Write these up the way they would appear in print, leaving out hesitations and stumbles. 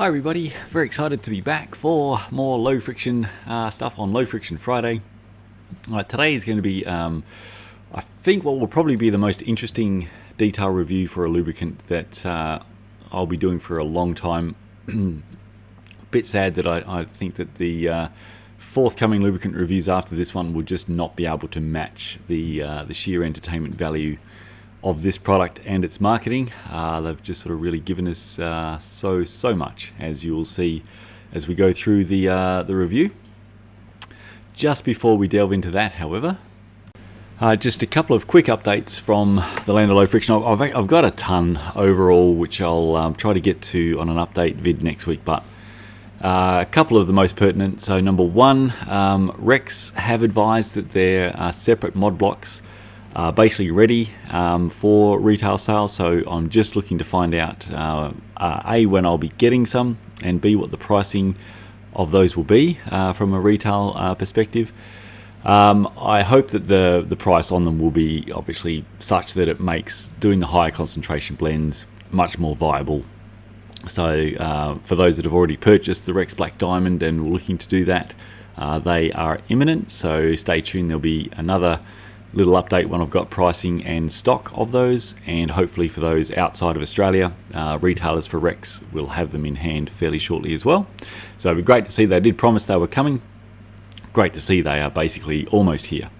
Hi everybody, very excited to be back for more low friction stuff on Low Friction Friday. Today is going to be, I think, what will probably be the most interesting detail review for a lubricant that I'll be doing for a long time. Bit sad that I think that the forthcoming lubricant reviews after this one will just not be able to match the sheer entertainment value of this product and its marketing. They've just sort of really given us so much, as you will see as we go through the review. Just before we delve into that, however, just a couple of quick updates from the land of low friction. I've got a ton overall, which I'll try to get to on an update vid next week, but a couple of the most pertinent. So number one, Rex have advised that their separate mod blocks are basically ready for retail sale. So I'm just looking to find out A, when I'll be getting some, and B, what the pricing of those will be from a retail perspective. I hope that the price on them will be obviously such that it makes doing the higher concentration blends much more viable. So for those that have already purchased the Rex Black Diamond and were looking to do that, they are imminent, so stay tuned. There'll be another little update when I've got pricing and stock of those, and hopefully for those outside of Australia, retailers for Rex will have them in hand fairly shortly as well. So it'd be great to see. They did promise they were coming. Great to see they are basically almost here.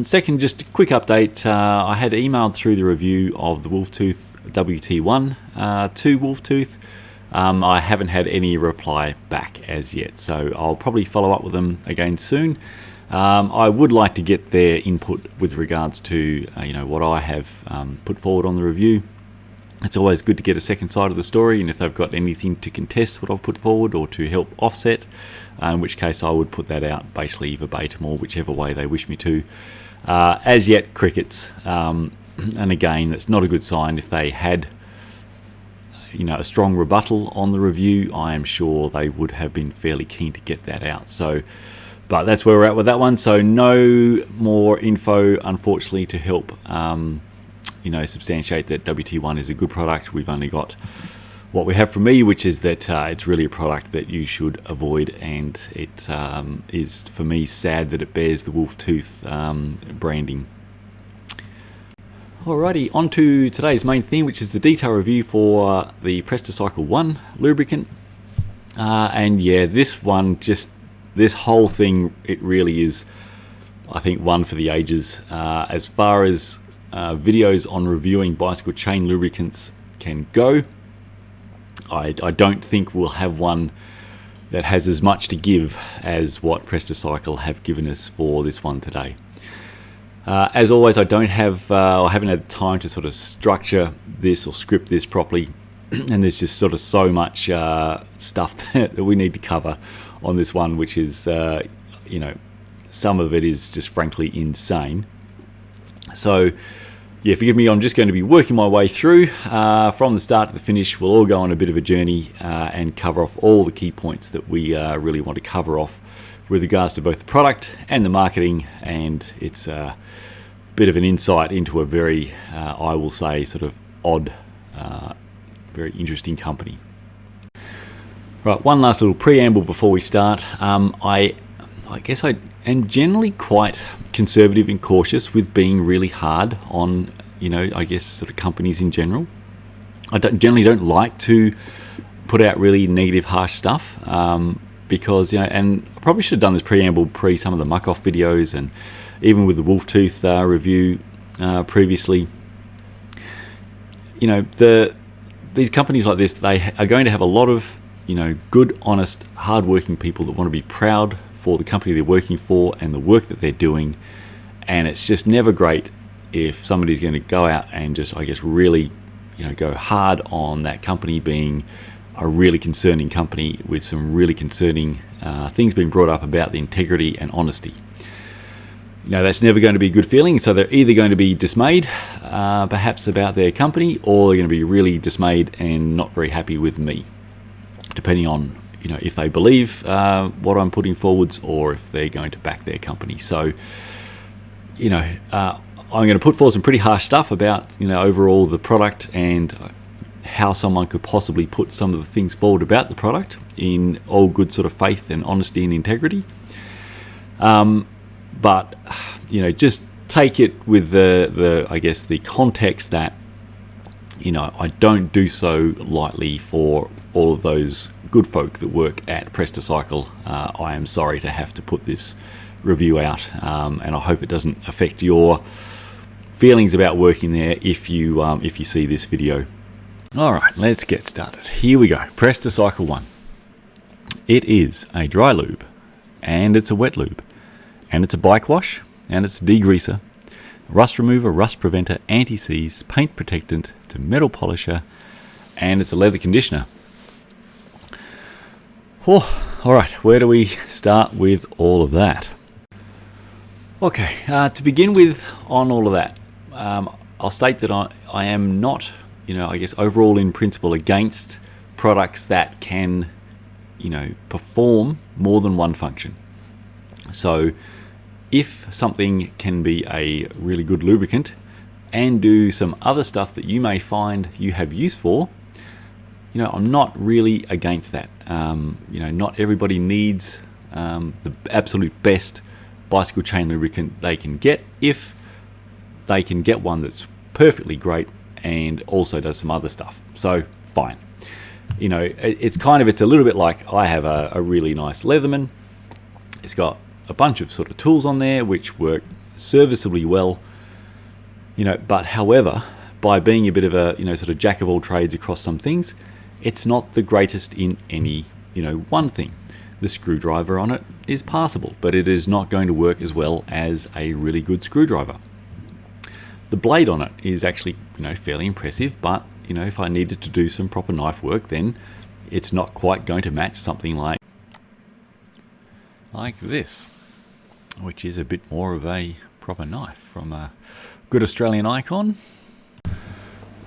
Second, just a quick update. I had emailed through the review of the Wolftooth WT1 to Wolftooth. I haven't had any reply back as yet, so I'll probably follow up with them again soon. I would like to get their input with regards to what I have put forward on the review. It's always good to get a second side of the story, and if they've got anything to contest what I've put forward or to help offset, in which case I would put that out basically verbatim or whichever way they wish me to. As yet, crickets, and again, that's not a good sign. If they had a strong rebuttal on the review, I am sure they would have been fairly keen to get that out. But that's where we're at with that one. So no more info, unfortunately, to help substantiate that WT1 is a good product. We've only got what we have from me, which is that it's really a product that you should avoid, and it is, for me, sad that it bears the Wolftooth branding. Alrighty, on to today's main theme, which is the detail review for the Prestacycle One lubricant. And yeah, this one, this whole thing, it really is, I think, one for the ages. As far as videos on reviewing bicycle chain lubricants can go, I don't think we'll have one that has as much to give as what Prestacycle have given us for this one today. As always, I don't have, I haven't had time to sort of structure this or script this properly, and there's just sort of so much stuff that we need to cover on this one, which is, some of it is just frankly insane. So, yeah, forgive me, I'm just going to be working my way through from the start to the finish. We'll all go on a bit of a journey and cover off all the key points that we really want to cover off with regards to both the product and the marketing, and it's a bit of an insight into a very, I will say, sort of odd, very interesting company. Right, one last little preamble before we start. I guess I am generally quite conservative and cautious with being really hard on, I guess, sort of companies in general. I generally don't like to put out really negative, harsh stuff because, and I probably should have done this preamble pre some of the muck-off videos, and even with the Wolftooth review previously. These companies like this, they are going to have a lot of good, honest, hard-working people that want to be proud for the company they're working for and the work that they're doing. And it's just never great if somebody's going to go out and just, I guess, really, go hard on that company being a really concerning company with some really concerning things being brought up about the integrity and honesty. That's never going to be a good feeling. So they're either going to be dismayed, perhaps, about their company, or they're going to be really dismayed and not very happy with me, depending on if they believe what I'm putting forwards or if they're going to back their company. So I'm going to put forward some pretty harsh stuff about overall the product and how someone could possibly put some of the things forward about the product in all good sort of faith and honesty and integrity. But just take it with the I guess the context that I don't do so lightly for all of those good folk that work at Prestacycle. I am sorry to have to put this review out, and I hope it doesn't affect your feelings about working there if you see this video. All right, let's get started. Here we go. Prestacycle One. It is a dry lube, and it's a wet lube, and it's a bike wash, and it's a degreaser, rust remover, rust preventer, anti-seize, paint protectant, it's a metal polisher, and it's a leather conditioner. Oh, all right, where do we start with all of that? Okay, to begin with on all of that, I'll state that I am not, I guess overall in principle against products that can, perform more than one function. So if something can be a really good lubricant and do some other stuff that you may find you have use for, I'm not really against that. Not everybody needs the absolute best bicycle chain lubricant they can get if they can get one that's perfectly great and also does some other stuff. So fine. It's a little bit like I have a really nice Leatherman. It's got a bunch of sort of tools on there which work serviceably well, but however, by being a bit of a sort of jack of all trades across some things, it's not the greatest in any one thing. The screwdriver on it is passable, but it is not going to work as well as a really good screwdriver. The blade on it is actually fairly impressive, but if I needed to do some proper knife work, then it's not quite going to match something like this, which is a bit more of a proper knife from a good Australian icon.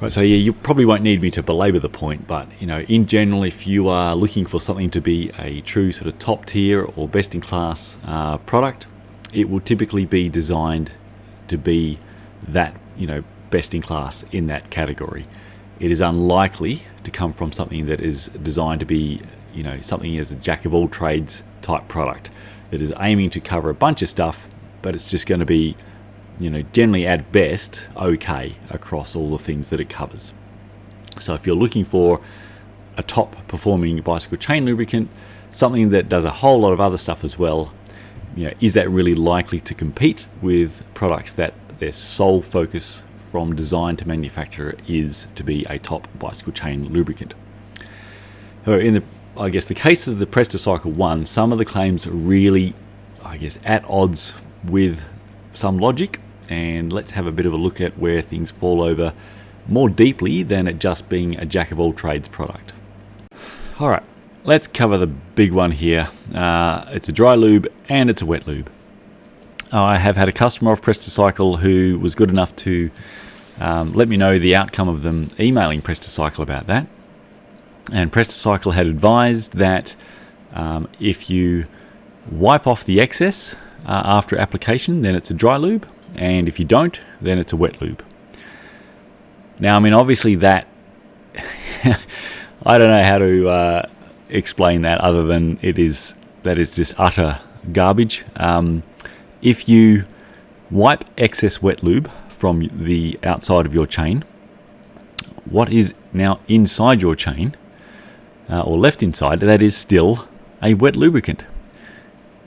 Right, so yeah, you probably won't need me to belabor the point, but in general, if you are looking for something to be a true sort of top tier or best in class product, it will typically be designed to be that best in class in that category. It is unlikely to come from something that is designed to be something as a jack of all trades type product that is aiming to cover a bunch of stuff, but it's just going to be generally at best okay across all the things that it covers. So if you're looking for a top performing bicycle chain lubricant, something that does a whole lot of other stuff as well, is that really likely to compete with products that their sole focus from design to manufacturer is to be a top bicycle chain lubricant? So in the case of the Prestacycle One, some of the claims are really, at odds with some logic, and let's have a bit of a look at where things fall over more deeply than it just being a jack of all trades product. All right, let's cover the big one here. It's a dry lube and it's a wet lube. I have had a customer of Prestacycle who was good enough to let me know the outcome of them emailing Prestacycle about that. And Prestacycle had advised that if you wipe off the excess after application, then it's a dry lube, and if you don't, then it's a wet lube. Now, obviously that I don't know how to explain that other than that is just utter garbage. If you wipe excess wet lube from the outside of your chain, what is now inside your chain or left inside, that is still a wet lubricant.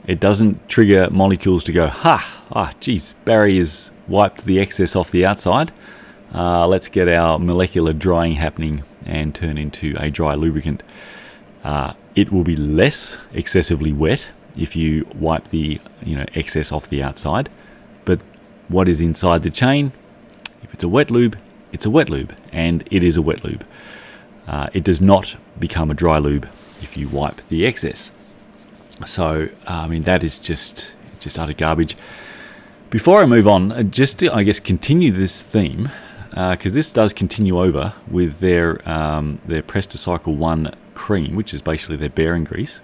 It doesn't trigger molecules to go, geez, Barry has wiped the excess off the outside. Let's get our molecular drying happening and turn into a dry lubricant. It will be less excessively wet if you wipe the excess off the outside. But what is inside the chain, if it's a wet lube, it's a wet lube, and it is a wet lube. It does not become a dry lube if you wipe the excess. So, that is just utter garbage. Before I move on, just to, continue this theme, because this does continue over with their Prestacycle One cream, which is basically their bearing grease.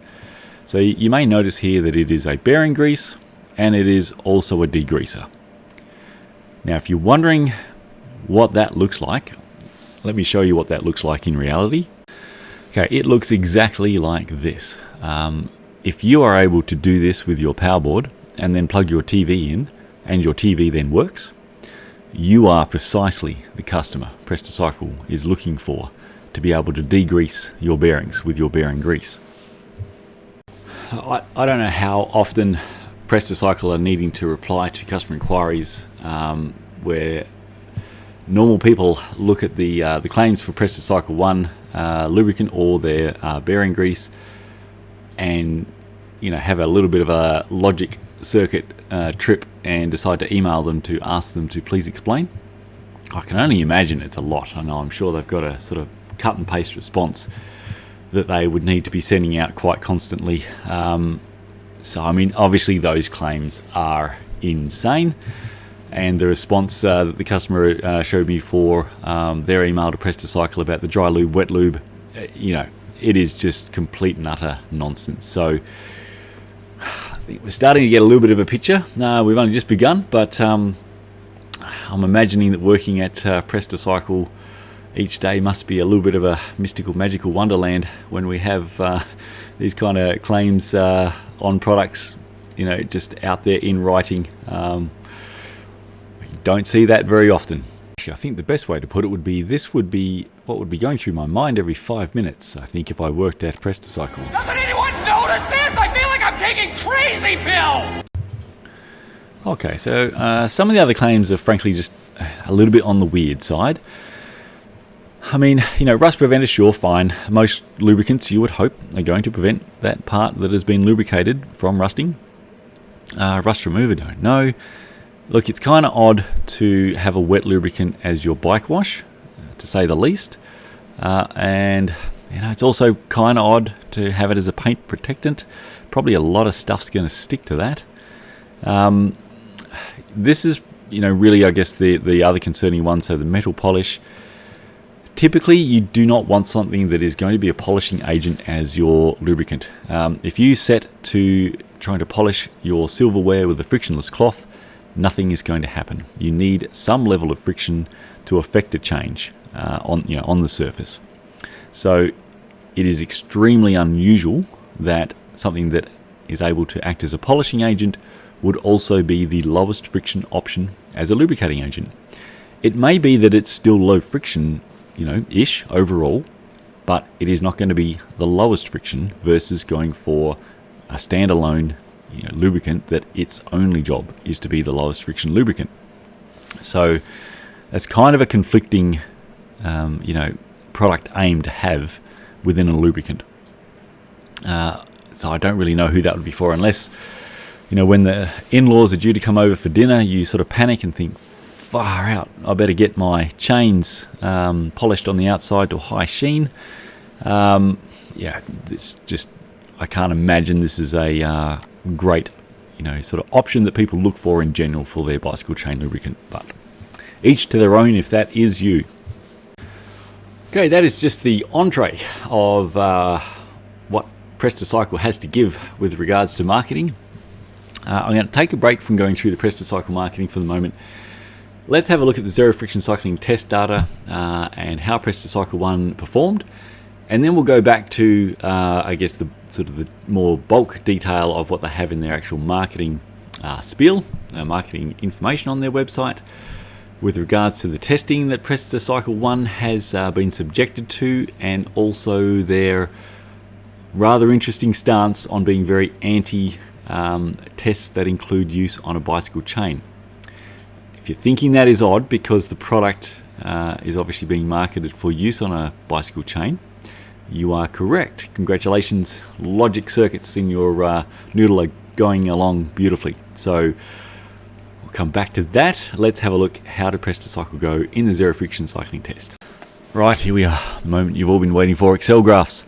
So you may notice here that it is a bearing grease, and it is also a degreaser. Now, if you're wondering what that looks like, let me show you what that looks like in reality. Okay, it looks exactly like this. If you are able to do this with your power board and then plug your TV in, and your TV then works, you are precisely the customer Prestacycle is looking for to be able to degrease your bearings with your bearing grease. I don't know how often Prestacycle are needing to reply to customer inquiries where normal people look at the claims for Prestacycle One lubricant or their bearing grease, and have a little bit of a logic circuit trip and decide to email them to ask them to please explain. I can only imagine it's a lot. I know, I'm sure they've got a sort of cut and paste response that they would need to be sending out quite constantly. So I mean, obviously those claims are insane, and the response that the customer showed me for their email to Prestacycle about the dry lube, wet lube, it is just complete and utter nonsense. So we're starting to get a little bit of a picture. We've only just begun, but I'm imagining that working at Prestacycle each day must be a little bit of a mystical, magical wonderland when we have these kind of claims on products, just out there in writing. You don't see that very often. Actually, I think the best way to put it would be, this would be what would be going through my mind every 5 minutes, I think, if I worked at Prestacycle. Doesn't anyone notice this? I feel like I'm taking crazy pills! Okay, so some of the other claims are frankly just a little bit on the weird side. I mean, rust preventer, sure, fine. Most lubricants, you would hope, are going to prevent that part that has been lubricated from rusting. Rust remover, don't know. Look, it's kind of odd to have a wet lubricant as your bike wash, to say the least. And, it's also kind of odd to have it as a paint protectant. Probably a lot of stuff's going to stick to that. This is, really, I guess, the other concerning one. So the metal polish. Typically, you do not want something that is going to be a polishing agent as your lubricant. If you set to trying to polish your silverware with a frictionless cloth, nothing is going to happen. You need some level of friction to affect a change on the surface. So it is extremely unusual that something that is able to act as a polishing agent would also be the lowest friction option as a lubricating agent. It may be that it's still low friction, ish overall, but it is not going to be the lowest friction versus going for a standalone lubricant that its only job is to be the lowest friction lubricant. So that's kind of a conflicting product aim to have within a lubricant. So I don't really know who that would be for, unless when the in-laws are due to come over for dinner, you sort of panic and think, far out, I better get my chains polished on the outside to a high sheen. It's just, I can't imagine this is a great sort of option that people look for in general for their bicycle chain lubricant, but each to their own if that is you. Okay, that is just the entree of what Prestacycle has to give with regards to marketing. I'm going to take a break from going through the Prestacycle marketing for the moment. Let's have a look at the zero friction cycling test data and how Prestacycle One performed, and then we'll go back to I guess the sort of the more bulk detail of what they have in their actual marketing spiel, marketing information on their website, with regards to the testing that Prestacycle One has been subjected to, and also their rather interesting stance on being very anti tests that include use on a bicycle chain. If you're thinking that is odd because the product is obviously being marketed for use on a bicycle chain, you are correct. Congratulations, logic circuits in your noodle are going along beautifully. So we'll come back to that. Let's have a look how did Prestacycle go in the zero friction cycling test. Right, here we are, the moment you've all been waiting for, Excel graphs.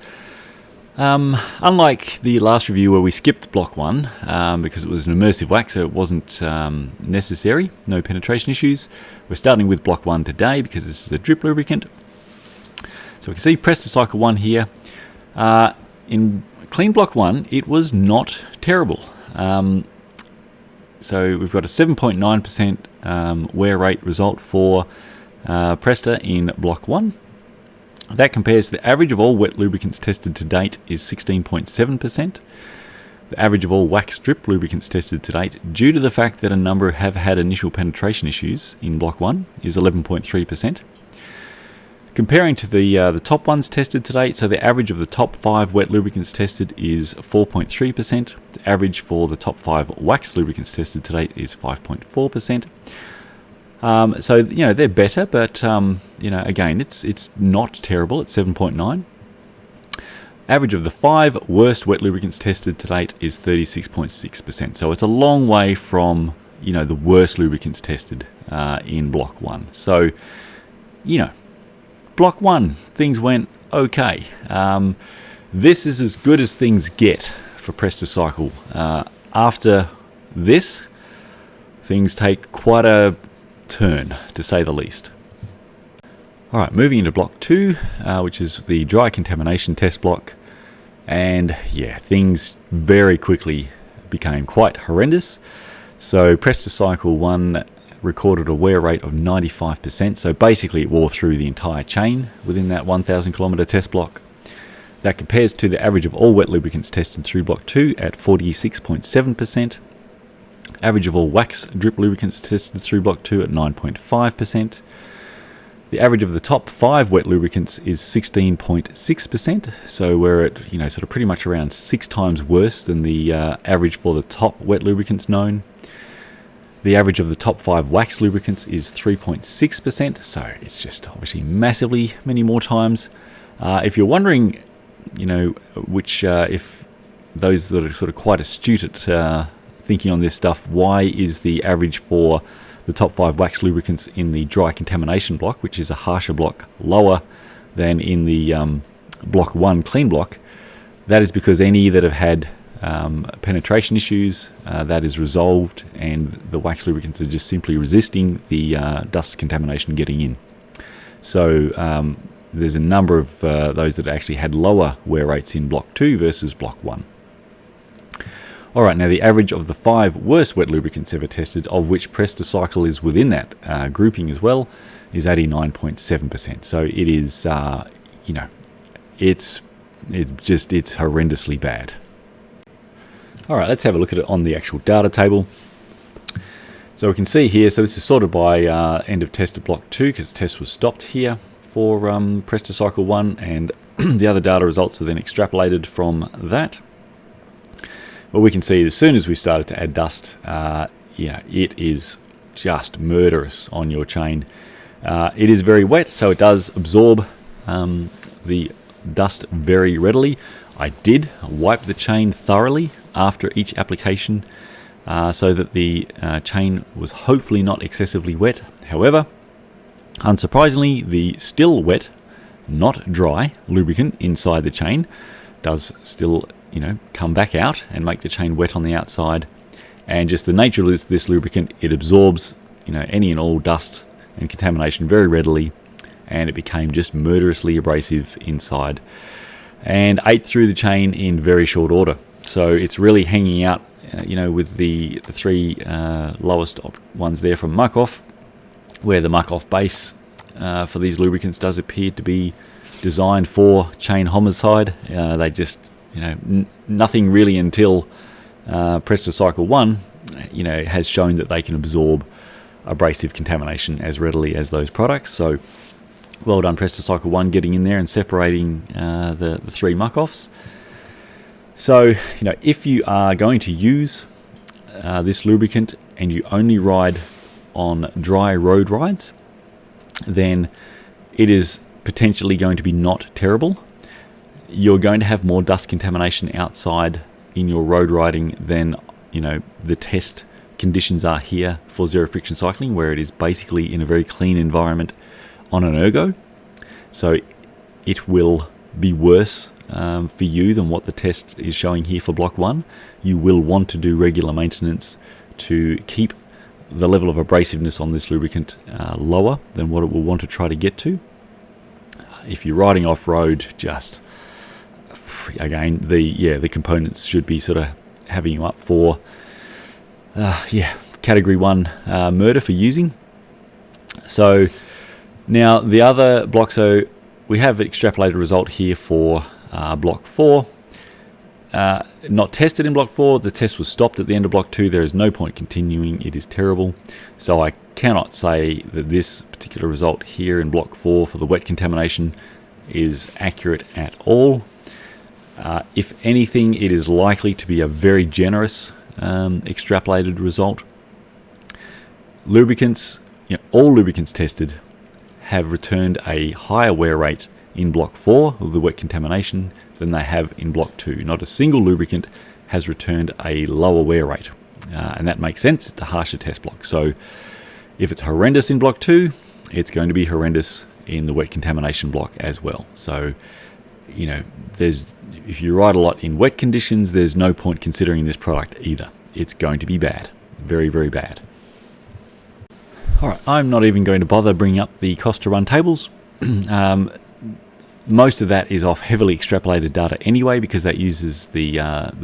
Unlike the last review where we skipped block 1 because it was an immersive wax, so it wasn't necessary, no penetration issues, we're starting with block 1 today because this is a drip lubricant. So we can see Prestacycle One here. In clean block 1, it was not terrible. So we've got a 7.9% wear rate result for Presta in block 1. That compares to the average of all wet lubricants tested to date is 16.7%. The average of all wax strip lubricants tested to date, due to the fact that a number have had initial penetration issues in block 1, is 11.3%. Comparing to the top ones tested to date, so the average of the top 5 wet lubricants tested is 4.3%. The average for the top 5 wax lubricants tested to date is 5.4%. So, you know, they're better, but, you know, again, it's not terrible at 7.9. Average of the 5 worst wet lubricants tested to date is 36.6%. So it's a long way from, you know, the worst lubricants tested in block 1. So, you know, block 1, things went okay. This is as good as things get for Prestacycle. After this, things take quite a turn, to say the least. Alright, moving into block 2, which is the dry contamination test block. And yeah, things very quickly became quite horrendous. So Prestacycle One recorded a wear rate of 95%. So basically it wore through the entire chain within that 1,000 kilometer test block. That compares to the average of all wet lubricants tested through block 2 at 46.7%. Average of all wax drip lubricants tested through block 2 at 9.5%. The average of the top 5 wet lubricants is 16.6%, so we're at, you know, sort of pretty much around 6 times worse than the average for the top wet lubricants known. The average of the top 5 wax lubricants is 3.6%, so it's just obviously massively many more times. If you're wondering, you know, which, if those that are sort of quite astute at thinking on this stuff, why is the average for the top 5 wax lubricants in the dry contamination block, which is a harsher block, lower than in the block 1 clean block? That is because any that have had penetration issues, that is resolved, and the wax lubricants are just simply resisting the dust contamination getting in. So there's a number of those that actually had lower wear rates in block 2 versus block 1. Alright, now the average of the 5 worst wet lubricants ever tested, of which Prestacycle is within that grouping as well, is 89.7%. So it is, you know, it's horrendously bad. Alright, let's have a look at it on the actual data table. So we can see here, so this is sorted by end of test at block 2, because the test was stopped here for Prestacycle One, and the other data results are then extrapolated from that. But we can see as soon as we started to add dust, yeah, it is just murderous on your chain. It is very wet, so it does absorb the dust very readily. I did wipe the chain thoroughly after each application so that the chain was hopefully not excessively wet. However, unsurprisingly, the still wet, not dry lubricant inside the chain does still, you know, come back out and make the chain wet on the outside. And just the nature of this lubricant, it absorbs, you know, any and all dust and contamination very readily, and it became just murderously abrasive inside and ate through the chain in very short order. So it's really hanging out, you know, with the 3 lowest ones there from muck off, where the muck off base for these lubricants does appear to be designed for chain homicide. They just, you know, nothing really until Prestacycle One, you know, has shown that they can absorb abrasive contamination as readily as those products. So well done Prestacycle One getting in there and separating the 3 muck-offs. So, you know, if you are going to use this lubricant and you only ride on dry road rides, then it is potentially going to be not terrible. You're going to have more dust contamination outside in your road riding than, you know, the test conditions are here for zero friction cycling, where it is basically in a very clean environment on an ergo. So it will be worse for you than what the test is showing here for block 1. You will want to do regular maintenance to keep the level of abrasiveness on this lubricant lower than what it will want to try to get to. If you're riding off-road, just again, the components should be sort of having you up for category 1 murder for using. So Now the other block, so we have an extrapolated result here for block 4. Not tested in block 4. The test was stopped at the end of block 2. There is no point continuing. It is terrible. So I cannot say that this particular result here in block 4 for the wet contamination is accurate at all. If anything, it is likely to be a very generous extrapolated result. Lubricants, all lubricants tested have returned a higher wear rate in block 4 of the wet contamination than they have in block 2. Not a single lubricant has returned a lower wear rate, and that makes sense. It's a harsher test block. So if it's horrendous in block 2, it's going to be horrendous in the wet contamination block as well. So if you ride a lot in wet conditions, there's no point considering this product either. It's going to be bad, very, very bad. Alright, I'm not even going to bother bringing up the cost to run tables. Most of that is off heavily extrapolated data anyway, because that uses the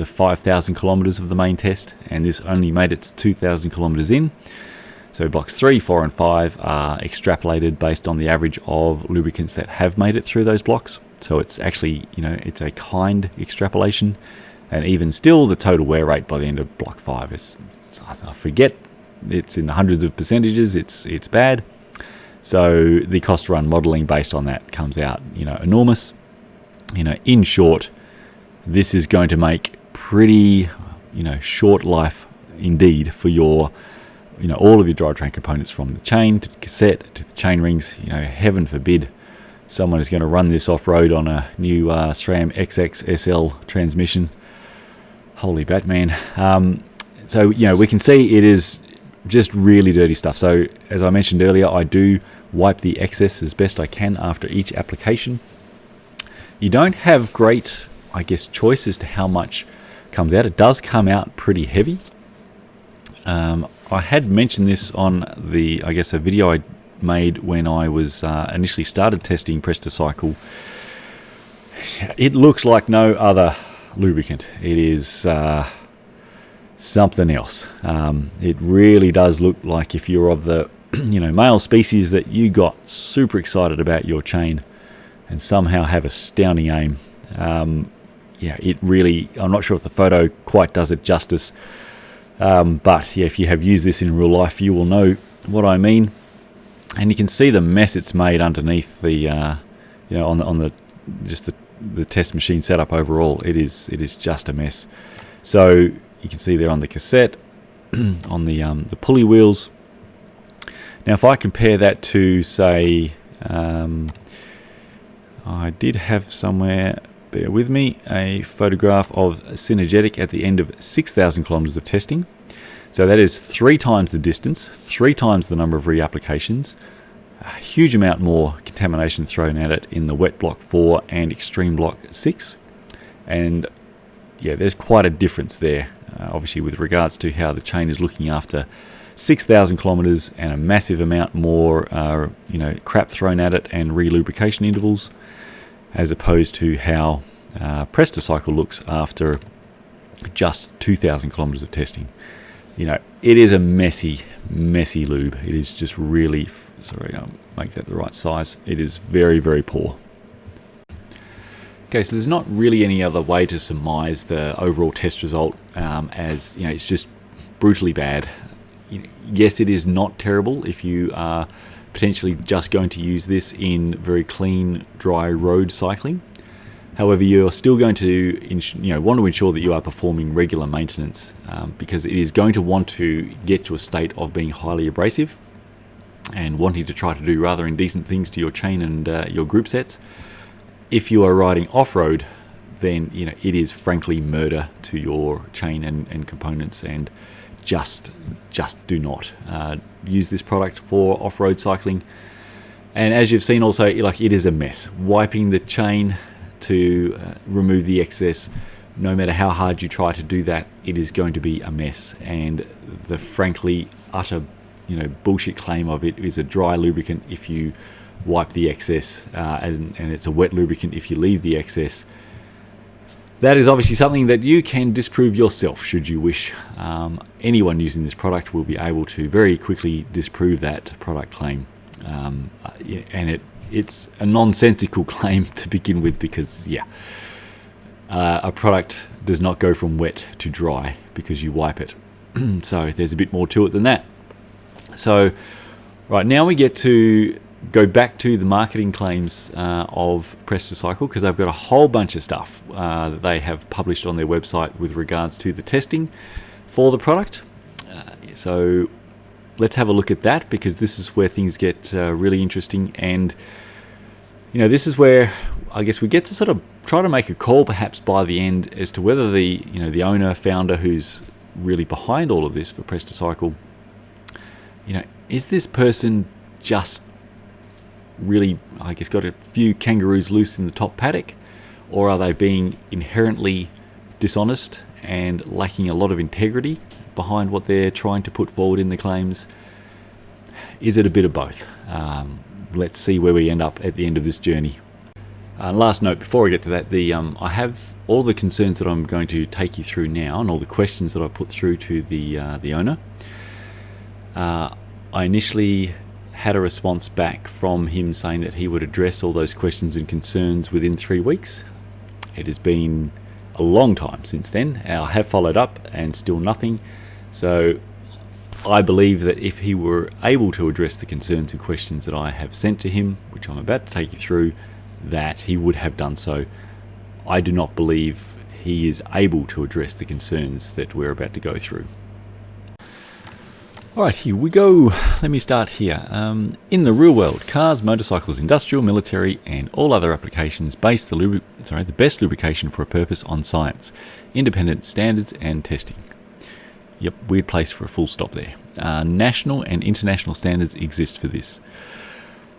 5,000 kilometers of the main test, and this only made it to 2,000 kilometers in. So blocks 3, 4 and 5 are extrapolated based on the average of lubricants that have made it through those blocks. So it's actually, it's a kind extrapolation, and even still the total wear rate by the end of block 5 is, I forget, it's in the hundreds of percentages. It's bad. So the cost to run modeling based on that comes out, enormous. In short, this is going to make pretty, short life indeed for your, all of your drivetrain components, from the chain to the cassette to the chain rings. Heaven forbid someone is going to run this off-road on a new SRAM XX SL transmission. Holy Batman. So, we can see it is just really dirty stuff. So as I mentioned earlier, I do wipe the excess as best I can after each application. You don't have great, choice as to how much comes out. It does come out pretty heavy. I had mentioned this on a video I made when I was initially started testing Prestacycle. It looks like no other lubricant. It is something else. It really does look like if you're of the male species that you got super excited about your chain and somehow have astounding aim. It really, I'm not sure if the photo quite does it justice, but if you have used this in real life, you will know what I mean. And you can see the mess it's made underneath the on the test machine setup overall. It is just a mess. So you can see there on the cassette, on the pulley wheels. Now if I compare that to, say, I did have somewhere, bear with me, a photograph of Synergetic at the end of 6,000 kilometers of testing. So that is 3 times the distance, 3 times the number of reapplications, a huge amount more contamination thrown at it in the wet block 4 and extreme block 6. And there's quite a difference there, obviously, with regards to how the chain is looking after 6,000 kilometers and a massive amount more crap thrown at it and re-lubrication intervals, as opposed to how Prestacycle looks after just 2,000 kilometers of testing. It is a messy lube. It is just really, sorry, I'll make that the right size. It is very, very poor. Okay, so there's not really any other way to surmise the overall test result as, it's just brutally bad. Yes, it is not terrible if you are potentially just going to use this in very clean, dry road cycling. However, you're still going to want to ensure that you are performing regular maintenance because it is going to want to get to a state of being highly abrasive and wanting to try to do rather indecent things to your chain and your group sets. If you are riding off-road, then it is frankly murder to your chain and components, and just do not use this product for off-road cycling. And as you've seen also, it is a mess. Wiping the chain to remove the excess, no matter how hard you try to do that, it is going to be a mess. And the frankly utter bullshit claim of it is a dry lubricant if you wipe the excess, and it's a wet lubricant if you leave the excess. That is obviously something that you can disprove yourself should you wish. Anyone using this product will be able to very quickly disprove that product claim. And it's a nonsensical claim to begin with, because a product does not go from wet to dry because you wipe it. So there's a bit more to it than that. So right now we get to go back to the marketing claims of Prestacycle, because they've got a whole bunch of stuff that they have published on their website with regards to the testing for the product. So let's have a look at that, because this is where things get really interesting. And this is where I guess we get to sort of try to make a call perhaps by the end as to whether the owner, founder who's really behind all of this for Prestacycle, is this person just really, I guess, got a few kangaroos loose in the top paddock, or are they being inherently dishonest and lacking a lot of integrity behind what they're trying to put forward in the claims? Is it a bit of both? Let's see where we end up at the end of this journey. Last note before I get to that, I have all the concerns that I'm going to take you through now, and all the questions that I put through to the owner. I initially had a response back from him saying that he would address all those questions and concerns within 3 weeks. It has been a long time since then. I have followed up and still nothing. So I believe that if he were able to address the concerns and questions that I have sent to him, which I'm about to take you through, that he would have done so. I do not believe he is able to address the concerns that we're about to go through. Alright, here we go. Let me start here. In the real world, cars, motorcycles, industrial, military, and all other applications base the best lubrication for a purpose on science, independent standards, and testing. Yep, weird place for a full stop there. National and international standards exist for this.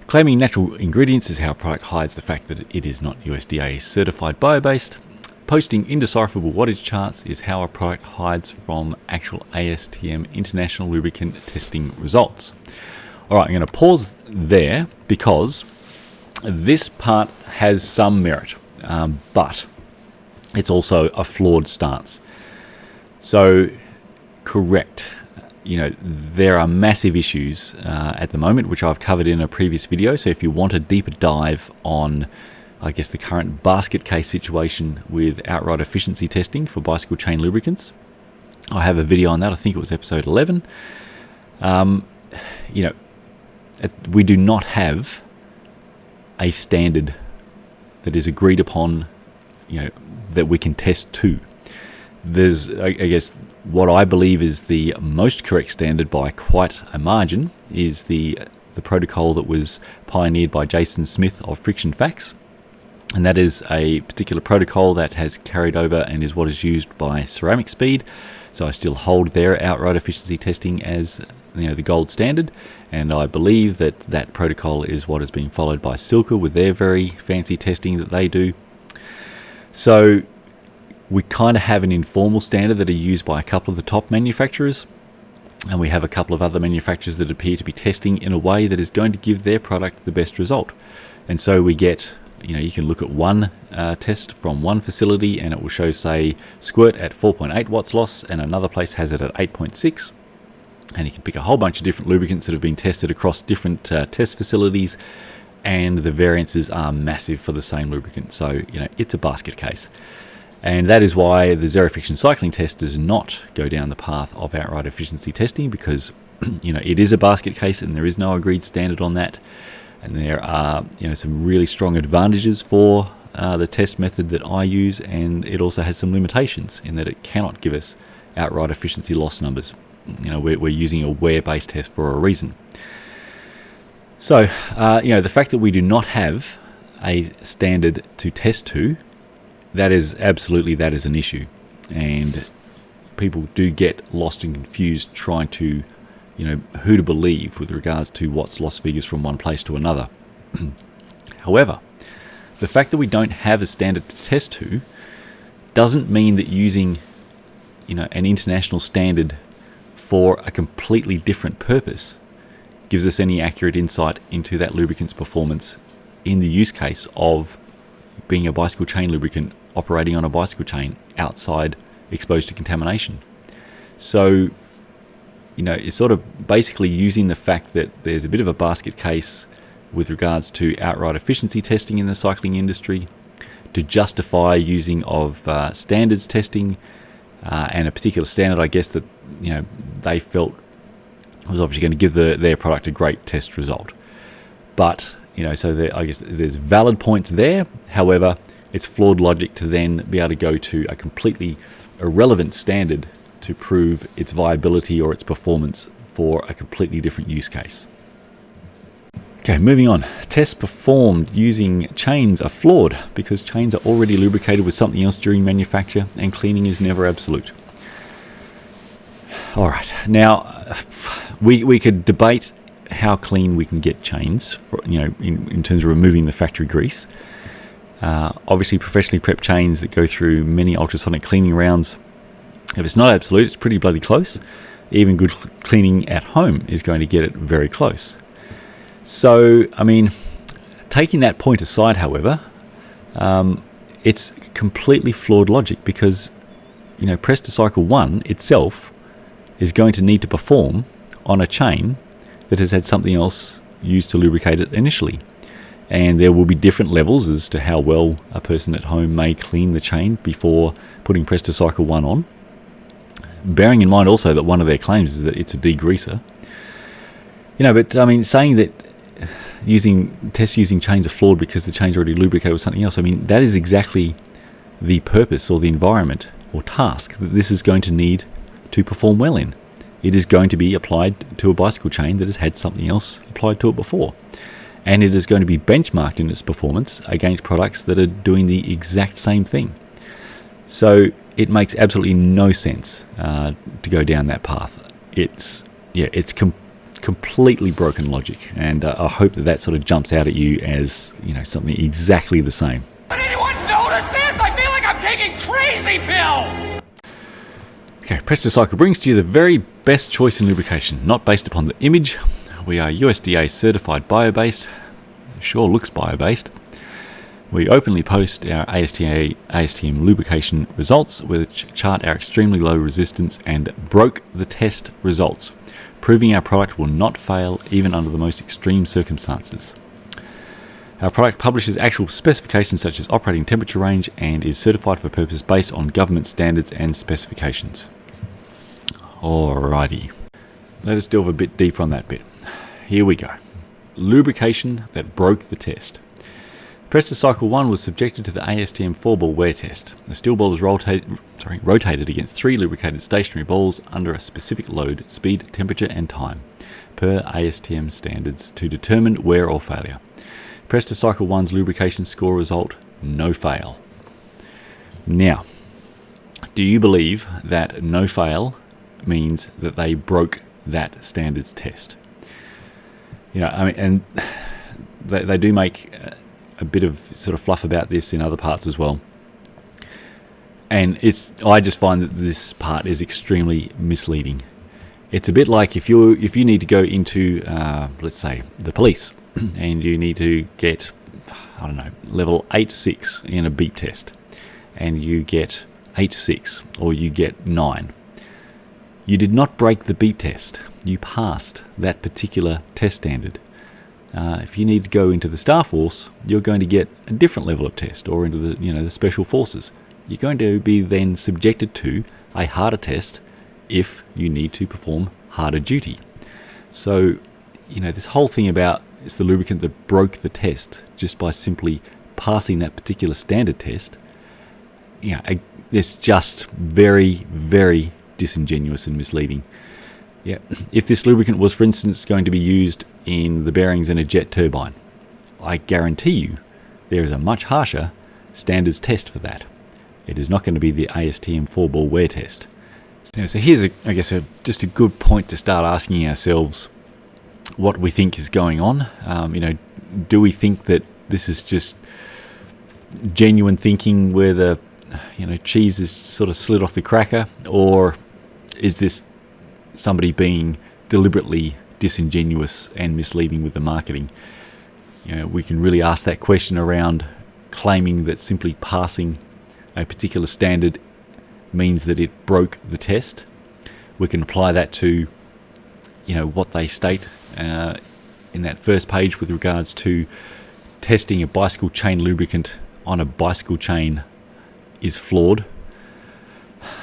Claiming natural ingredients is how a product hides the fact that it is not USDA certified bio-based. Posting indecipherable wattage charts is how a product hides from actual ASTM international lubricant testing results. Alright, I'm going to pause there because this part has some merit, but it's also a flawed stance. So, correct. There are massive issues at the moment, which I've covered in a previous video. So if you want a deeper dive on, I guess, the current basket case situation with outright efficiency testing for bicycle chain lubricants, I have a video on that. I think it was episode 11. We do not have a standard that is agreed upon, that we can test to. There's, I guess, what I believe is the most correct standard by quite a margin is the protocol that was pioneered by Jason Smith of Friction Facts. And that is a particular protocol that has carried over and is what is used by Ceramic Speed. So I still hold their outright efficiency testing as the gold standard. And I believe that that protocol is what is being followed by Silka with their very fancy testing that they do. So we kind of have an informal standard that are used by a couple of the top manufacturers, and we have a couple of other manufacturers that appear to be testing in a way that is going to give their product the best result. And so we get, you can look at one test from one facility and it will show, say, squirt at 4.8 watts loss, and another place has it at 8.6. And you can pick a whole bunch of different lubricants that have been tested across different test facilities, and the variances are massive for the same lubricant. So, it's a basket case. And that is why the zero friction cycling test does not go down the path of outright efficiency testing, because it is a basket case and there is no agreed standard on that. And there are some really strong advantages for the test method that I use, and it also has some limitations in that it cannot give us outright efficiency loss numbers. We're using a wear-based test for a reason. So the fact that we do not have a standard to test to, that is an issue, and people do get lost and confused trying to, who to believe with regards to what's loss figures from one place to another. However, the fact that we don't have a standard to test to doesn't mean that using, an international standard for a completely different purpose gives us any accurate insight into that lubricant's performance in the use case of being a bicycle chain lubricant operating on a bicycle chain outside exposed to contamination. So is sort of basically using the fact that there's a bit of a basket case with regards to outright efficiency testing in the cycling industry to justify using of standards testing and a particular standard, I guess, that they felt was obviously going to give their product a great test result. But so I guess there's valid points there. However, it's flawed logic to then be able to go to a completely irrelevant standard to prove its viability or its performance for a completely different use case. Okay, moving on. Tests performed using chains are flawed because chains are already lubricated with something else during manufacture, and cleaning is never absolute. All right, now we could debate how clean we can get chains, for, in terms of removing the factory grease. Obviously, professionally prepped chains that go through many ultrasonic cleaning rounds, if it's not absolute, it's pretty bloody close. Even good cleaning at home is going to get it very close. So, taking that point aside, however, it's completely flawed logic because, Presta Cycle One itself is going to need to perform on a chain that has had something else used to lubricate it initially. And there will be different levels as to how well a person at home may clean the chain before putting Presta Cycle One on. Bearing in mind also that one of their claims is that it's a degreaser. But saying that tests using chains are flawed because the chain's already lubricated with something else, that is exactly the purpose or the environment or task that this is going to need to perform well in. It is going to be applied to a bicycle chain that has had something else applied to it before. And it is going to be benchmarked in its performance against products that are doing the exact same thing. So it makes absolutely no sense to go down that path. It's completely broken logic, and I hope that sort of jumps out at you as something exactly the same. Did anyone notice this? I feel like I'm taking crazy pills! Okay, Prestacycle brings to you the very best choice in lubrication, not based upon the image. We are USDA certified bio-based. Sure looks bio-based. We openly post our ASTM lubrication results, which chart our extremely low resistance and broke the test results, proving our product will not fail even under the most extreme circumstances. Our product publishes actual specifications such as operating temperature range and is certified for purposes based on government standards and specifications. Alrighty, let us delve a bit deeper on that bit. Here we go. Lubrication that broke the test. Prestacycle One was subjected to the ASTM 4-ball wear test. The steel ball is rotated against 3 lubricated stationary balls under a specific load, speed, temperature and time, per ASTM standards to determine wear or failure. Prestacycle One's lubrication score result, no fail. Now, do you believe that no fail means that they broke that standards test? And they do make a bit of sort of fluff about this in other parts as well. And I just find that this part is extremely misleading. It's a bit like if you need to go into, let's say, the police, and you need to get, level 8-6 in a beep test, and you get 8-6 or you get 9. You did not break the beep test. You passed that particular test standard. If you need to go into the Staff Force, you're going to get a different level of test, or into the Special Forces. You're going to be then subjected to a harder test if you need to perform harder duty. So, this whole thing about it's the lubricant that broke the test just by simply passing that particular standard test, it's just very, very disingenuous and misleading. Yeah, if this lubricant was, for instance, going to be used in the bearings in a jet turbine, I guarantee you there is a much harsher standards test for that. It is not going to be the ASTM 4-ball wear test. So here's, just a good point to start asking ourselves what we think is going on. Do we think that this is just genuine thinking where the cheese is sort of slid off the cracker, or is this somebody being deliberately disingenuous and misleading with the marketing? We can really ask that question around claiming that simply passing a particular standard means that it broke the test. We can apply that to what they state in that first page with regards to testing a bicycle chain lubricant on a bicycle chain is flawed.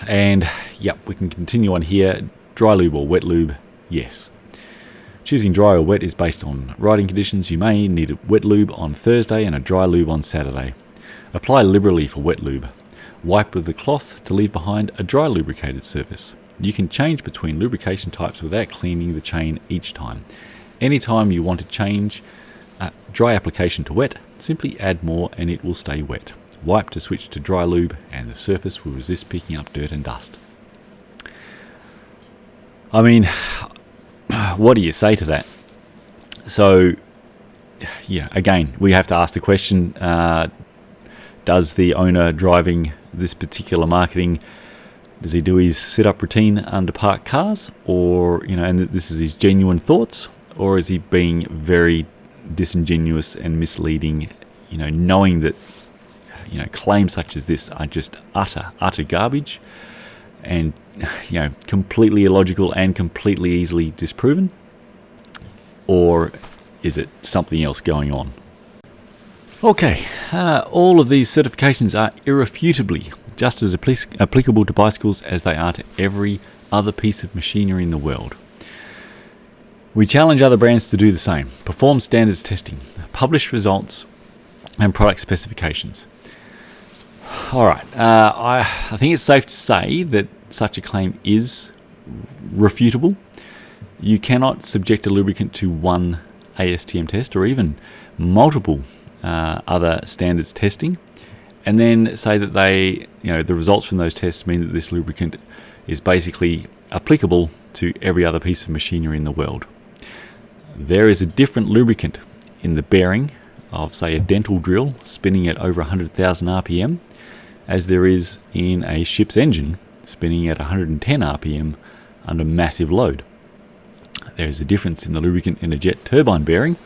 And yep, we can continue on here. Dry lube or wet lube, yes. Choosing dry or wet is based on riding conditions. You may need a wet lube on Thursday and a dry lube on Saturday. Apply liberally for wet lube. Wipe with the cloth to leave behind a dry lubricated surface. You can change between lubrication types without cleaning the chain each time. Anytime you want to change dry application to wet, simply add more and it will stay wet. Wipe to switch to dry lube and the surface will resist picking up dirt and dust. I mean, what do you say to that? So, yeah, again, we have to ask the question, does the owner driving this particular marketing, does he do his sit-up routine under parked cars? Or, and this is his genuine thoughts? Or is he being very disingenuous and misleading, knowing that, claims such as this are just utter garbage and, completely illogical and completely easily disproven? Or is it something else going on? Okay, all of these certifications are irrefutably just as applicable to bicycles as they are to every other piece of machinery in the world. We challenge other brands to do the same. Perform standards testing, publish results and product specifications. Alright, I think it's safe to say that such a claim is refutable. You cannot subject a lubricant to one ASTM test or even multiple other standards testing and then say that the results from those tests mean that this lubricant is basically applicable to every other piece of machinery in the world. There is a different lubricant in the bearing of, say, a dental drill spinning at over 100,000 RPM as there is in a ship's engine spinning at 110 RPM under massive load. There is a difference in the lubricant in a jet turbine bearing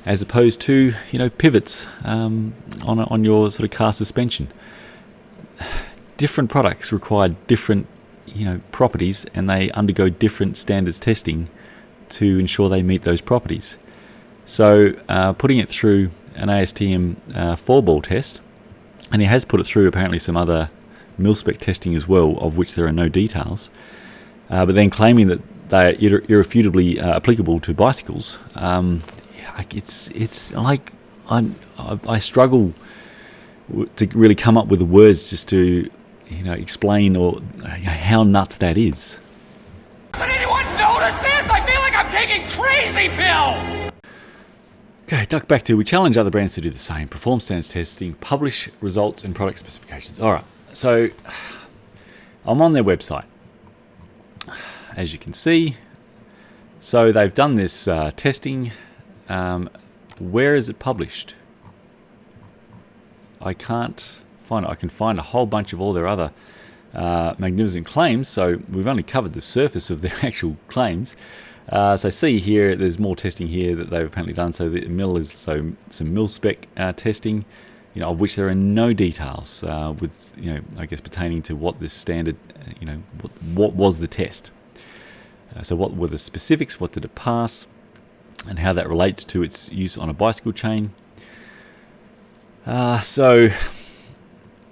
as opposed to, pivots on your sort of car suspension. Different products require different, properties, and they undergo different standards testing to ensure they meet those properties. So putting it through an ASTM 4-ball test, and he has put it through apparently some other Mil-spec testing as well, of which there are no details, but then claiming that they are irrefutably applicable to bicycles. It's like I struggle to really come up with the words just to explain or how nuts that is. Did anyone notice this? I feel like I'm taking crazy pills! Okay, duck back to, we challenge other brands to do the same. Perform standards testing, publish results and product specifications. Alright, so I'm on their website, as you can see. So they've done this testing. Where is it published? I can't find it. I can find a whole bunch of all their other magnificent claims, so we've only covered the surface of their actual claims. So see here, there's more testing here that they've apparently done. So the some Mil-spec testing, of which there are no details with, I guess pertaining to what this standard, what was the test. So what were the specifics? What did it pass? And how that relates to its use on a bicycle chain. So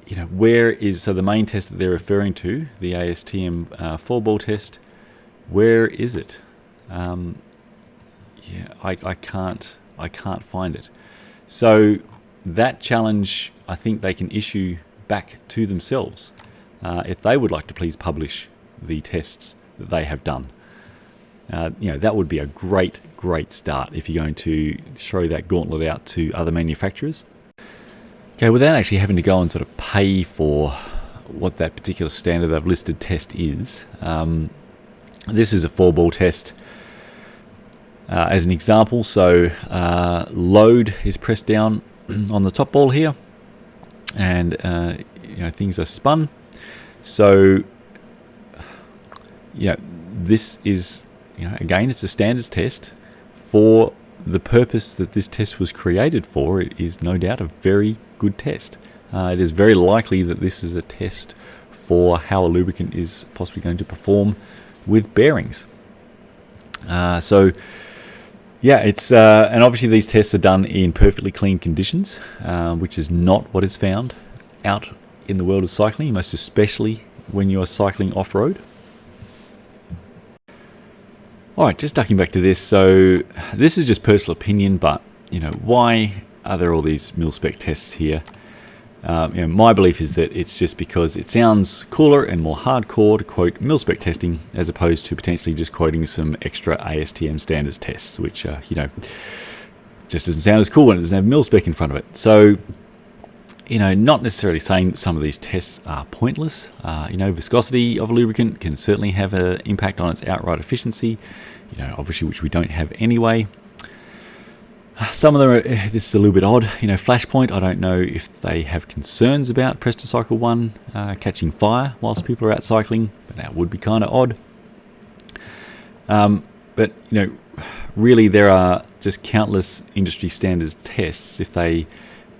the main test that they're referring to, the ASTM 4-ball test, where is it? I can't find it. So that challenge, I think they can issue back to themselves if they would like to please publish the tests that they have done. That would be a great start if you're going to throw that gauntlet out to other manufacturers. Okay, without actually having to go and sort of pay for what that particular standard they've listed test is. This is a 4-ball test as an example. So load is pressed down on the top ball here, and things are spun. So this is again, it's a standards test for the purpose that this test was created for. It is no doubt a very good test. It is very likely that this is a test for how a lubricant is possibly going to perform with bearings. So yeah, it's and obviously these tests are done in perfectly clean conditions, which is not what is found out in the world of cycling, most especially when you're cycling off-road. Alright, just ducking back to this, so this is just personal opinion, but you know, why are there all these mil-spec tests here? My belief is that it's just because it sounds cooler and more hardcore to quote mil-spec testing as opposed to potentially just quoting some extra ASTM standards tests, which just doesn't sound as cool when it doesn't have mil-spec in front of it. So, not necessarily saying that some of these tests are pointless. Viscosity of a lubricant can certainly have an impact on its outright efficiency, obviously, which we don't have anyway. Some of them are, this is a little bit odd, Flashpoint, I don't know if they have concerns about Prestacycle One catching fire whilst people are out cycling, but that would be kind of odd. But really there are just countless industry standards tests. If they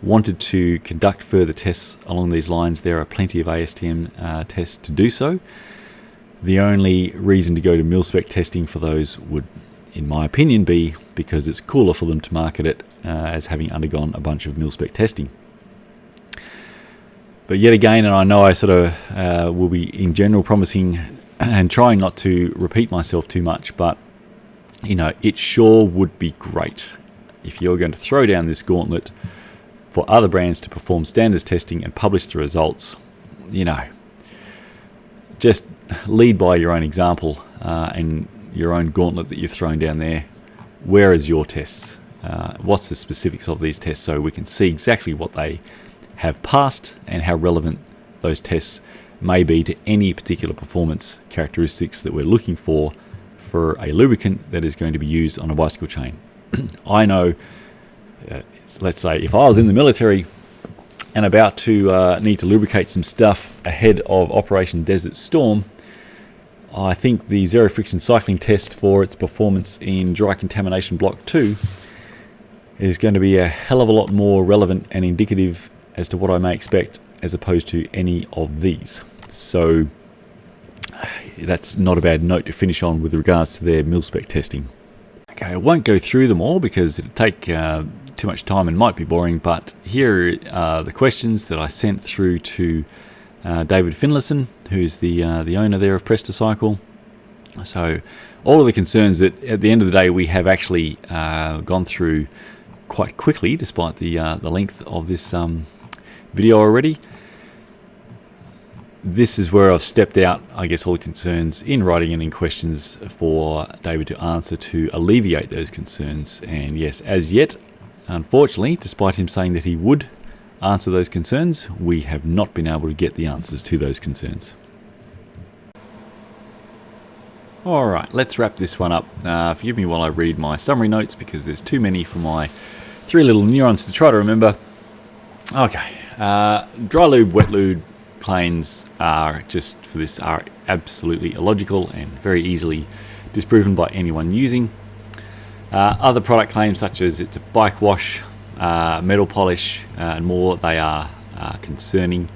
wanted to conduct further tests along these lines, there are plenty of ASTM tests to do so. The only reason to go to mil-spec testing for those would, in my opinion, be because it's cooler for them to market it as having undergone a bunch of mil-spec testing. But yet again, and I know I sort of will be in general promising and trying not to repeat myself too much, but it sure would be great if you're going to throw down this gauntlet for other brands to perform standards testing and publish the results. Just lead by your own example and your own gauntlet that you've thrown down there. Where is your tests? What's the specifics of these tests so we can see exactly what they have passed and how relevant those tests may be to any particular performance characteristics that we're looking for a lubricant that is going to be used on a bicycle chain. I know, let's say if I was in the military and about to need to lubricate some stuff ahead of Operation Desert Storm, I think the zero friction cycling test for its performance in dry contamination block 2 is going to be a hell of a lot more relevant and indicative as to what I may expect as opposed to any of these. So that's not a bad note to finish on with regards to their mil-spec testing. Okay, I won't go through them all because it'll take too much time and might be boring, but here are the questions that I sent through to David Finlayson, who's the owner there of Prestacycle. So all of the concerns that at the end of the day we have actually gone through quite quickly, despite the length of this video already. This is where I've stepped out, I guess, all the concerns in writing and in questions for David to answer to alleviate those concerns. And yes, as yet, unfortunately, despite him saying that he would answer those concerns, we have not been able to get the answers to those concerns. Alright, let's wrap this one up. Forgive me while I read my summary notes because there's too many for my 3 little neurons to try to remember. Okay, dry lube, wet lube claims are just for this are absolutely illogical and very easily disproven by anyone using. Other product claims such as it's a bike wash, metal polish and more, they are concerning.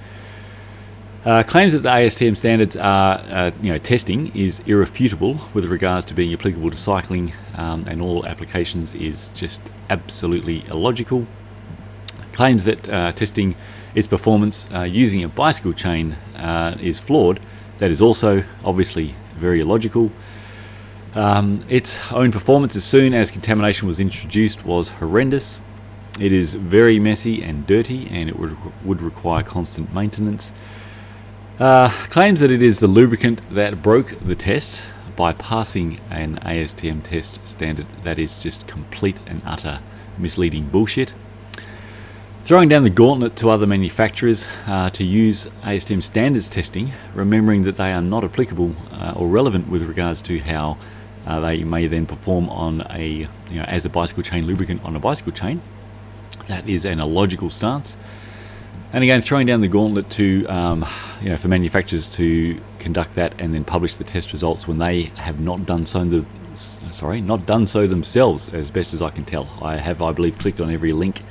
Claims that the ASTM standards are testing is irrefutable with regards to being applicable to cycling and all applications is just absolutely illogical. Claims that testing its performance using a bicycle chain is flawed, that is also obviously very illogical. Its own performance as soon as contamination was introduced was horrendous. It is very messy and dirty and it would require constant maintenance. Claims that it is the lubricant that broke the test by passing an ASTM test standard, that is just complete and utter misleading bullshit. Throwing down the gauntlet to other manufacturers to use ASTM standards testing, remembering that they are not applicable or relevant with regards to how they may then perform on a as a bicycle chain lubricant on a bicycle chain. That is an illogical stance. And again, throwing down the gauntlet to for manufacturers to conduct that and then publish the test results when they have not done so themselves, as best as I can tell. I have, I believe, clicked on every link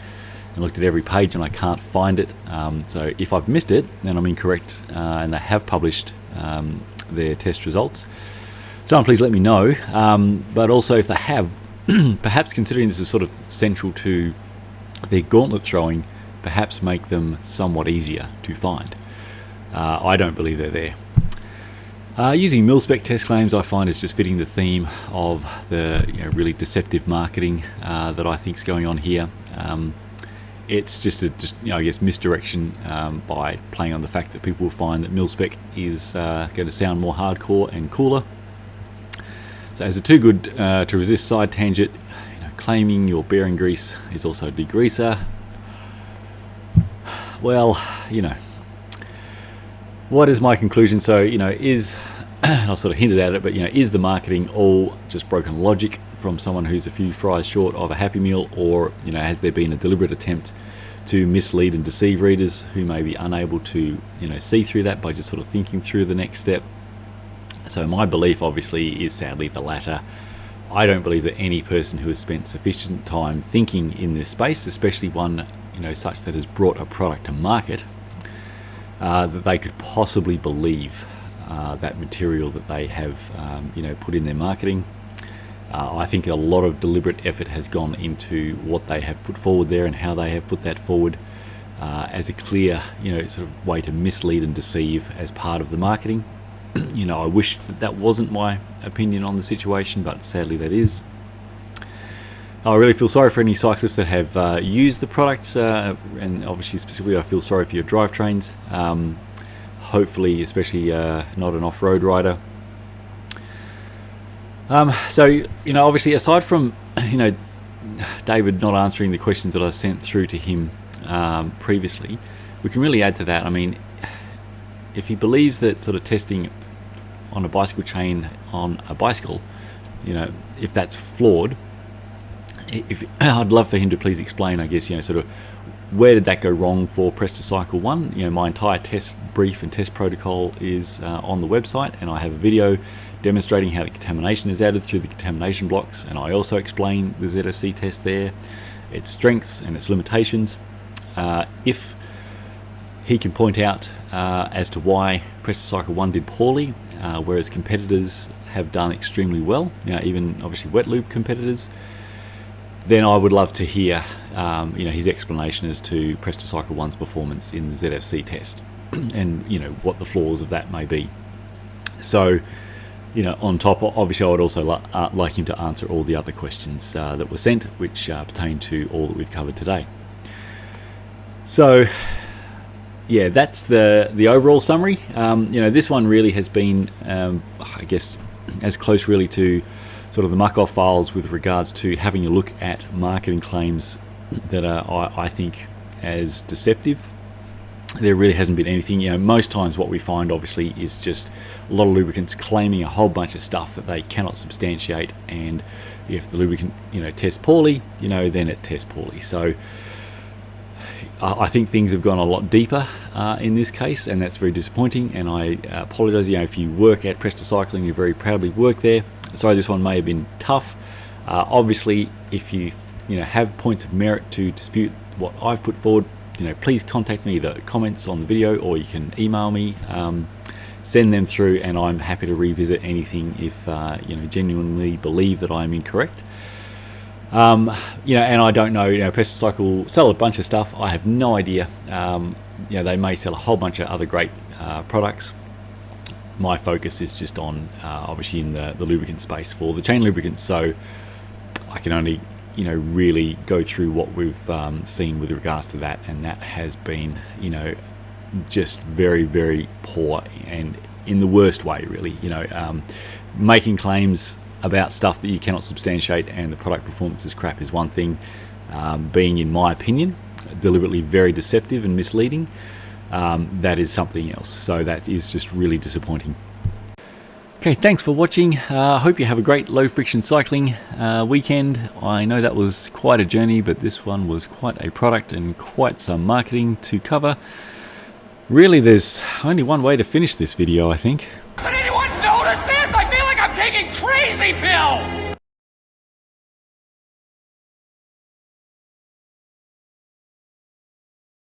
and looked at every page and I can't find it. So if I've missed it, then I'm incorrect, and they have published their test results. Someone please let me know. But also if they have, perhaps considering this is sort of central to their gauntlet throwing, perhaps make them somewhat easier to find. I don't believe they're there. Using mil-spec test claims I find is just fitting the theme of the really deceptive marketing that I think is going on here. It's just I guess misdirection by playing on the fact that people will find that mil-spec is going to sound more hardcore and cooler. So as a too good to resist side tangent, claiming your bearing grease is also a degreaser. Well, what is my conclusion? So, is, and I sort of hinted at it, but, is the marketing all just broken logic from someone who's a few fries short of a Happy Meal, or, has there been a deliberate attempt to mislead and deceive readers who may be unable to, see through that by just sort of thinking through the next step? So my belief, obviously, is sadly the latter. I don't believe that any person who has spent sufficient time thinking in this space, especially one, such that has brought a product to market, that they could possibly believe that material that they have put in their marketing. I think a lot of deliberate effort has gone into what they have put forward there and how they have put that forward as a clear sort of way to mislead and deceive as part of the marketing. I wish that wasn't my opinion on the situation, but sadly that is. I really feel sorry for any cyclists that have used the product, and obviously specifically I feel sorry for your drivetrains. Hopefully, especially not an off-road rider. So, obviously aside from, David not answering the questions that I sent through to him previously, we can really add to that. I mean, if he believes that sort of testing on a bicycle chain on a bicycle, if that's flawed, I'd love for him to please explain, I guess, sort of where did that go wrong for Prestacycle One. My entire test brief and test protocol is on the website, and I have a video demonstrating how the contamination is added through the contamination blocks, and I also explain the ZFC test there, its strengths and its limitations. If he can point out as to why Prestacycle One did poorly, whereas competitors have done extremely well, even obviously wet lube competitors, then I would love to hear his explanation as to Prestacycle One's performance in the ZFC test and what the flaws of that may be. So on top, obviously I would also like him to answer all the other questions that were sent, which pertain to all that we've covered today. So yeah, that's the overall summary. This one really has been I guess as close really to sort of the muck-off files with regards to having a look at marketing claims that are, I think, as deceptive. There really hasn't been anything. Most times what we find, obviously, is just a lot of lubricants claiming a whole bunch of stuff that they cannot substantiate, and if the lubricant, tests poorly, then it tests poorly. So I think things have gone a lot deeper in this case, and that's very disappointing, and I apologise. If you work at Presta Cycling, you very proudly work there. Sorry, this one may have been tough. Obviously, if you have points of merit to dispute what I've put forward, please contact me, either comments on the video, or you can email me. Send them through, and I'm happy to revisit anything if genuinely believe that I'm incorrect. And I don't know. Prestacycle sell a bunch of stuff. I have no idea. They may sell a whole bunch of other great products. My focus is just on obviously in the lubricant space for the chain lubricants, so I can only really go through what we've seen with regards to that, and that has been just very, very poor, and in the worst way really. Making claims about stuff that you cannot substantiate and the product performance is crap is one thing. Being, in my opinion, deliberately very deceptive and misleading, that is something else. So that is just really disappointing. Okay, thanks for watching. I hope you have a great low friction cycling weekend. I know that was quite a journey, but this one was quite a product and quite some marketing to cover. Really, there's only one way to finish this video, I think. Did anyone notice this? I feel like I'm taking crazy pills!